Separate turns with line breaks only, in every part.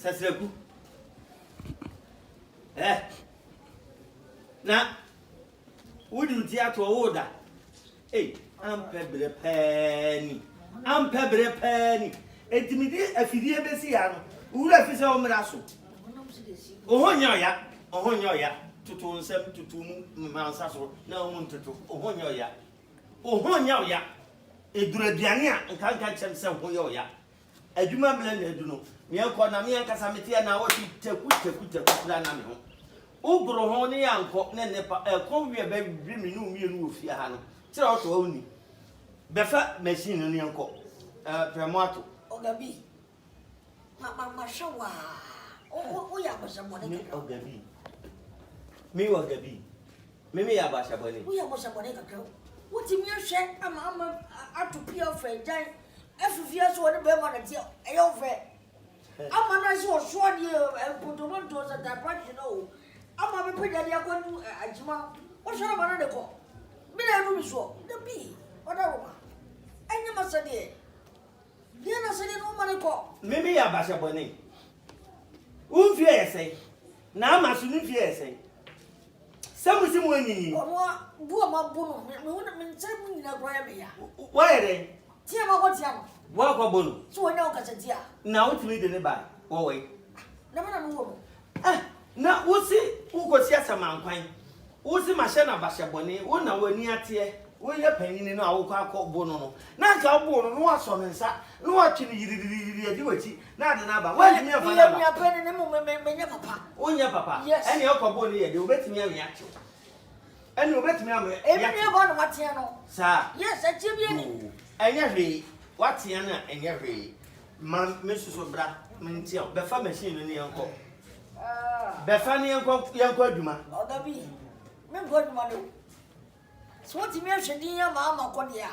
Sasreku. Na wodi uti ato woda. Ampebre pani. Ampebre pani. Etimidi afidie besi ya no. Wura fi se o mra so. Ohonyo ya. Tutu nsem tutu mu mansa so na ohun tutu. Ohonyo ya. Eduraduane a nkanka chem se hoyo ya. Adwuma bla na edu no. Me enko na me ankasa mete na wo teku kura na me ho. Ugro ho ne yanko ne nepa konwie ba bri me no mienu ofie ha no. Kira o to awuni. Befa machine no yanko. Premoto.
Ogabi. Ma shawa. O ya basha bone ka.
Ogabi. Me Ogabi. Me ya basha bone.
O ya basha bone ka. Woti mi hwe ama atopia ofe dan. Afufia so ne be ma na tie. E yo fe. Ama na so so de potomonto za da practice no. Ama be peda dia kwanu ajima. O shara ma na de ko. Mi na ru mi so. De bi. O da ro ma. Anya masade. Dia na sade no ma ne ko.
Me ya basha bone. Unfie yesai. Na amasu nfie yesai. Samusi mu anyinyi.
Omo buo ma bono. Me nsere mu nyina gwa ya me ya.
Why re?
Tia ma ko tia ma.
Wa ko bono.
So wonya o kasa tia.
Na utimi de ne ba. Wo we.
Na mana no wo.
Na wosi ugosi asamankwan. Wosi mahye na basha bone. Wo na wani ate. Wo ye panyin no awokọ akọbo no. Na ka bo no waso ne nsa. No watwe ne yiri adi wachi. Na ade na ba. Wa ni me fa na ba.
Ya pe ne mo me papa.
Onya papa. Ene okọbo ne ye de obetimi awi acho. Ene obetimi awi.
Emi ne ba no matia no.
Sa.
Yes, a tie bi ni.
Enya hwe. Watia na enya hwe. Ma mesuso bra. Mentia. Be fa machine no ne yanko. Be fa ne yanko adwuma.
Ogabi. Me goduma no. So what me hwedi ya ma kodia.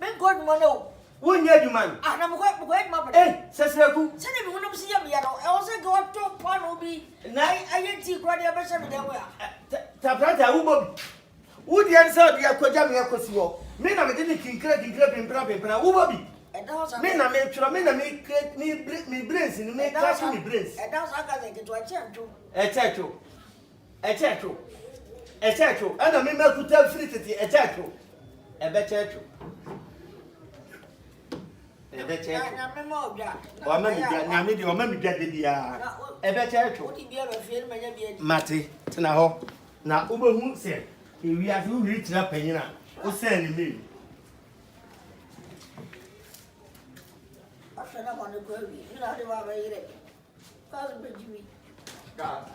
Me goduma no.
Wonya adwuma no.
Na mo adwuma ba.
Sasreku.
Se ne me wonam si ya me ya no. E wo se go to pano bi. Na ayenti kura de be se me de wo ya.
Taprata ubobi. Wudi ansa de akoja me akosi wo. Me na me de kinkra pimpra ubobi. Me na me twro me na me create me brains ni me class me brains.
E dan sa ka ze ke to
Echecho. Ana me makuta free tete echecho. Ebechecho.
Na me mo bia.
O ma mi bia, na me de o ma mi bia de bia. Ebechecho.
Odi bia ba fie ma nya bia.
Mate, tena ho. Na obehu se ewi afi wo wi tira panyina. O se ni me.
Afena ko ne ko wi. Ina de ba ba yire. Ka be jimi.
Ka